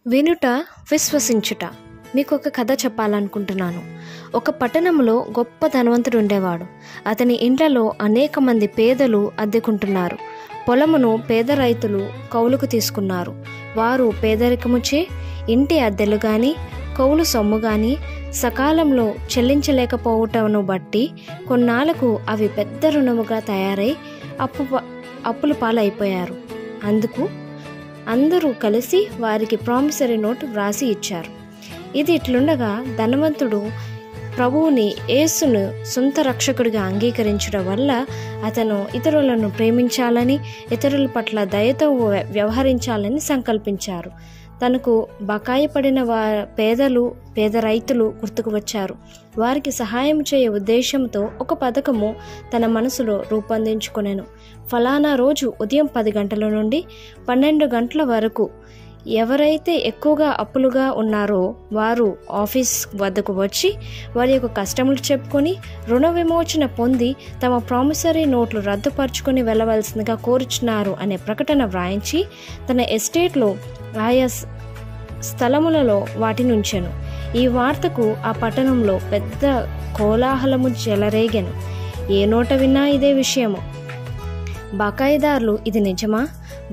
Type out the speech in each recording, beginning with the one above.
వినుట విశ్వసించుట. మీకు ఒక కథ చెప్పాలనుకుంటున్నాను. ఒక పట్టణంలో గొప్ప ధనవంతుడు ఉండేవాడు. అతని ఇండ్లలో అనేక మంది పేదలు అద్దెకుంటున్నారు. పొలమును పేద రైతులు కౌలుకు తీసుకున్నారు. వారు పేదరికముచే ఇంటి అద్దెలు కానీ కౌలు సొమ్ము కానీ సకాలంలో చెల్లించలేకపోవటను బట్టి కొన్నాళ్లకు అవి పెద్ద రుణముగా తయారై అప్పుల పాలైపోయారు. అందుకు అందరూ కలిసి వారికి ప్రామిసరీ నోట్ వ్రాసి ఇచ్చారు. ఇది ఇట్లుండగా ధనవంతుడు ప్రభువుని యేసును సొంత రక్షకుడిగా అంగీకరించడం వల్ల అతను ఇతరులను ప్రేమించాలని, ఇతరుల పట్ల దయతో వ్యవహరించాలని సంకల్పించారు. తనకు బకాయి పడిన పేద రైతులు గుర్తుకు వచ్చారు. వారికి సహాయం చేయ ఉద్దేశంతో ఒక పథకము తన మనసులో రూపొందించుకొనెను. ఫలానా రోజు ఉదయం 10 గంటల నుండి 12 గంటల వరకు ఎవరైతే ఎక్కువగా అప్పులుగా ఉన్నారో వారు ఆఫీస్ వద్దకు వచ్చి వారి యొక్క కష్టములు చెప్పుకొని రుణ విమోచన పొంది తమ ప్రామిసరీ నోట్లు రద్దుపరుచుకొని వెళ్ళవలసిందిగా కోరుచున్నారు అనే ప్రకటన వ్రాయించి తన ఎస్టేట్లో ఆయా స్థలములలో వాటిని ఉంచెను. ఈ వార్తకు ఆ పట్టణంలో పెద్ద కోలాహలము చెలరేగెను. ఏ నోట విన్నా ఇదే విషయము. బకాయిదారులు ఇది నిజమా?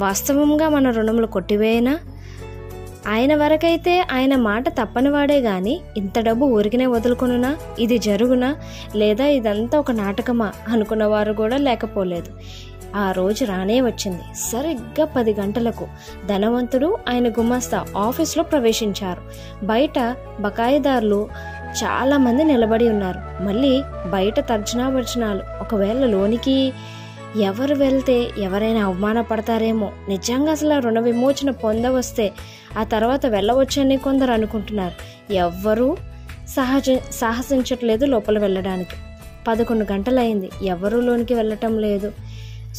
వాస్తవంగా మన రుణములు కొట్టివేయనా? ఆయన వరకైతే ఆయన మాట తప్పనివాడే గాని ఇంత డబ్బు ఊరికినే వదులుకొనునా? ఇది జరుగునా? లేదా ఇదంతా ఒక నాటకమా అనుకున్నవారు కూడా లేకపోలేదు. ఆ రోజు రానే వచ్చింది. సరిగ్గా 10 గంటలకు ధనవంతుడు ఆయన గుమస్తా ఆఫీస్లో ప్రవేశించారు. బయట బకాయిదారులు చాలా మంది నిలబడి ఉన్నారు. మళ్ళీ బయట తర్జనాభర్జనాలు. ఒకవేళ లోనికి ఎవరు వెళ్తే ఎవరైనా అవమానపడతారేమో, నిజంగా అసలు రుణ విమోచన పొందవస్తే ఆ తర్వాత వెళ్ళవచ్చని కొందరు అనుకుంటున్నారు. ఎవ్వరూ సాహసించట్లేదు లోపల వెళ్ళడానికి. 11 గంటలైంది, ఎవరూ లోనికి వెళ్ళటం లేదు.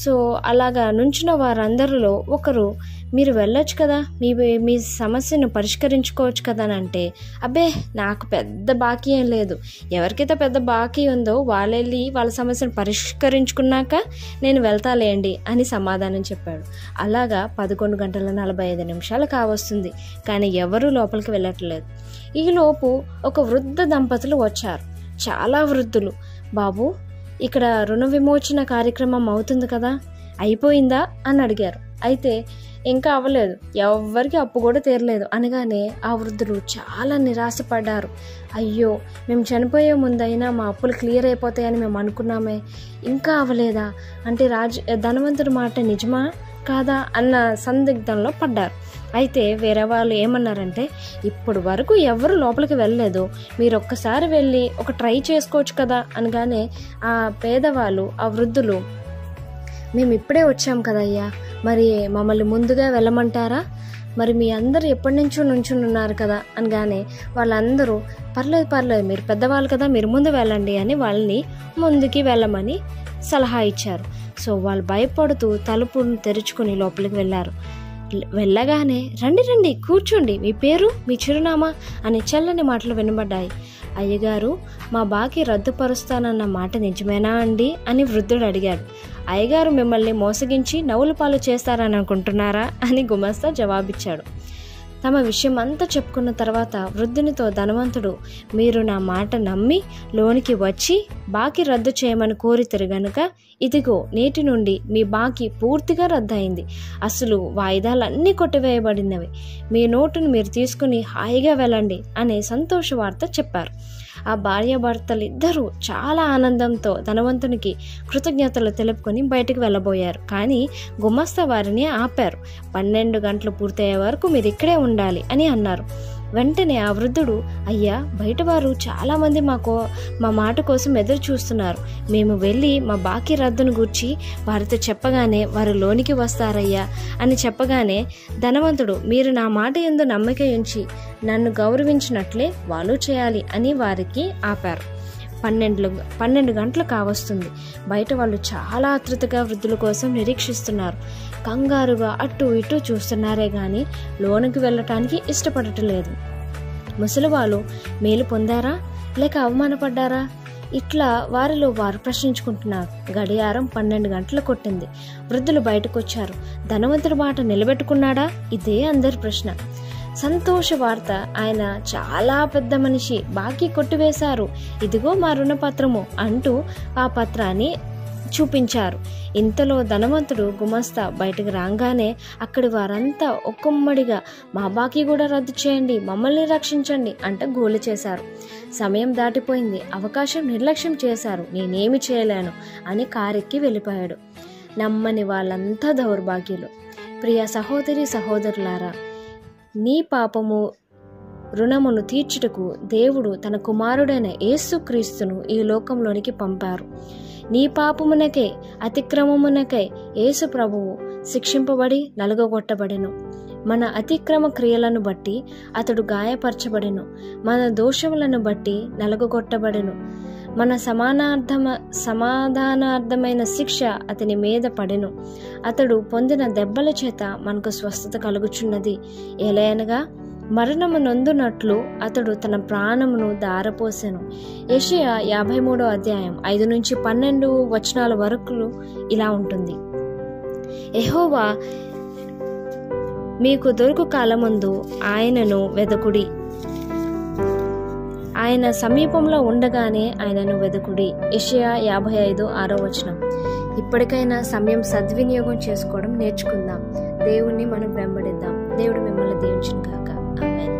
సో అలాగా నుంచిన వారందరిలో ఒకరు, మీరు వెళ్ళొచ్చు కదా, మీ సమస్యను పరిష్కరించుకోవచ్చు కదా అని అంటే, అబ్బే నాకు పెద్ద బాకీ ఏం లేదు, ఎవరికైతే పెద్ద బాకీ ఉందో వాళ్ళు వెళ్ళి వాళ్ళ సమస్యను పరిష్కరించుకున్నాక నేను వెళ్తాలేండి అని సమాధానం చెప్పాడు. అలాగా 11 గంటల 45 నిమిషాలు కావస్తుంది, కానీ ఎవరూ లోపలికి వెళ్ళట్లేదు. ఈలోపు ఒక వృద్ధ దంపతులు వచ్చారు. చాలా వృద్ధులు. బాబు, ఇక్కడ రుణ విమోచన కార్యక్రమం అవుతుంది కదా, అయిపోయిందా అని అడిగారు. అయితే ఇంకా అవ్వలేదు, ఎవరికి అప్పు కూడా తీరలేదు అనగానే ఆ వృద్ధులు చాలా నిరాశపడ్డారు. అయ్యో, మేము చనిపోయే ముందైనా మా అప్పులు క్లియర్ అయిపోతాయని మేము అనుకున్నామే, ఇంకా అవ్వలేదా అంటే ధనవంతుడి మాట నిజమా కాదా అన్న సందిగ్ధంలో పడ్డారు. అయితే వేరే వాళ్ళు ఏమన్నారంటే, ఇప్పుడు వరకు ఎవరు లోపలికి వెళ్ళలేదు, మీరు ఒక్కసారి వెళ్ళి ఒక ట్రై చేసుకోవచ్చు కదా అనగానే ఆ పేదవాళ్ళు, ఆ వృద్ధులు, మేము ఇప్పుడే వచ్చాం కదయ్యా, మరి మమ్మల్ని ముందుగా వెళ్ళమంటారా, మరి మీ అందరూ ఎప్పటి నుంచో నుంచుని ఉన్నారు కదా అనగానే వాళ్ళందరూ పర్లేదు మీరు పెద్దవాళ్ళు కదా, మీరు ముందు వెళ్ళండి అని వాళ్ళని ముందుకి వెళ్ళమని సలహా ఇచ్చారు. సో వాళ్ళు భయపడుతూ తలుపును తెరుచుకుని లోపలికి వెళ్ళారు. వెళ్ళగానే రండి కూర్చోండి, మీ పేరు మీ చిరునామా అనే చల్లని మాటలు వినబడ్డాయి. అయ్యగారు, మా బాకీ రద్దుపరుస్తానన్న మాట నిజమేనా అండి అని వృద్ధుడు అడిగాడు. అయ్యగారు మిమ్మల్ని మోసగించి నవ్వుల పాలు చేస్తారని అనుకుంటున్నారా అని గుమస్తా జవాబిచ్చాడు. తమ విషయం అంతా చెప్పుకున్న తర్వాత వృద్ధునితో ధనవంతుడు, మీరు నా మాట నమ్మి లోనికి వచ్చి బాకీ రద్దు చేయమని కోరితిరు గనుక ఇదిగో నేటి నుండి మీ బాకీ పూర్తిగా రద్దయింది, అసలు వాయిదాలన్నీ కొట్టివేయబడినవి, మీ నోటును మీరు తీసుకుని హాయిగా వెళ్ళండి అనే సంతోష వార్త చెప్పారు. ఆ భార్యాభర్తలిద్దరూ చాలా ఆనందంతో ధనవంతునికి కృతజ్ఞతలు తెలుపుకొని బయటకు వెళ్ళబోయారు. కానీ గుమస్తా వారిని ఆపారు. 12 గంటలు పూర్తయ్యే వరకు మీరు ఇక్కడే ఉండాలి అని అన్నారు. వెంటనే ఆ వృద్ధుడు, అయ్యా, బయట వారు చాలామంది మా మాట కోసం ఎదురు చూస్తున్నారు, మేము వెళ్ళి మా బాకీ రద్దును గూర్చి వారితో చెప్పగానే వారు లోనికి వస్తారయ్యా అని చెప్పగానే ధనవంతుడు, మీరు నా మాట యందు నమ్మకం ఉంచి నన్ను గౌరవించినట్లే వాళ్ళు చేయాలి అని వారికి ఆపారు. 12 గంటలు కావస్తుంది. బయట వాళ్ళు చాలా ఆతృతగా వృద్ధుల కోసం నిరీక్షిస్తున్నారు. కంగారుగా అటు ఇటు చూస్తున్నారే గాని లోనికి వెళ్ళటానికి ఇష్టపడటలేదు. ముసలివాళ్ళు మేలు పొందారా లేక అవమానపడ్డారా? ఇట్లా వారిలో వారు ప్రశ్నించుకుంటున్నారు. గడియారం 12 గంటలు కొట్టింది. వృద్ధులు బయటకు వచ్చారు. ధనవంతుడి మాట నిలబెట్టుకున్నాడా? ఇదే అందరి ప్రశ్న. సంతోష వార్త, ఆయన చాలా పెద్ద మనిషి, బాకీ కొట్టివేశారు, ఇదిగో మా రుణపత్రము అంటూ ఆ పత్రాన్ని చూపించారు. ఇంతలో ధనవంతుడు గుమస్తా బయటకు రాగానే అక్కడి వారంతా ఒక్కమ్మడిగా మా బాకీ కూడా రద్దు చేయండి, మమ్మల్ని రక్షించండి అంటే గోలు చేశారు. సమయం దాటిపోయింది, అవకాశం నిర్లక్ష్యం చేశారు, నేనేమి చేయలేను అని కారెక్కి వెళ్ళిపోయాడు. నమ్మని వాళ్ళంతా దౌర్భాగ్యులు. ప్రియ సహోదరి సహోదరులారా, నీ పాపము రుణమును తీర్చుటకు దేవుడు తన కుమారుడైన యేసుక్రీస్తును ఈ లోకంలోనికి పంపారు. నీ పాపమునకై అతిక్రమమునకై యేసు ప్రభువు శిక్షింపబడి నలుగగొట్టబడెను. మన అతిక్రమ క్రియలను బట్టి అతడు గాయపరచబడెను, మన దోషములను బట్టి నలుగగొట్టబడెను. మన సమాధానార్థమైన శిక్ష అతని మీద పడెను, అతడు పొందిన దెబ్బల చేత మనకు స్వస్థత కలుగుచున్నది. ఎలయనగా మరణము నొందునట్లు అతడు తన ప్రాణమును దారపోసెను. యెషయా 53వ అధ్యాయం 5-12 వచనాల వరకు ఇలా ఉంటుంది. యెహోవా మీకు దొరుకు కాలమందు ఆయనను వెదకుడి, ఆయన సమీపంలో ఉండగానే ఆయనను వెదకుడి. యెషయా 55:6 వచనం. ఇప్పటికైనా సమయం సద్వినియోగం చేసుకోవడం నేర్చుకుందాం. దేవుణ్ణి మనం వెంబడిద్దాం. దేవుడు మిమ్మల్ని దీవించును గాక. ఆమేన్.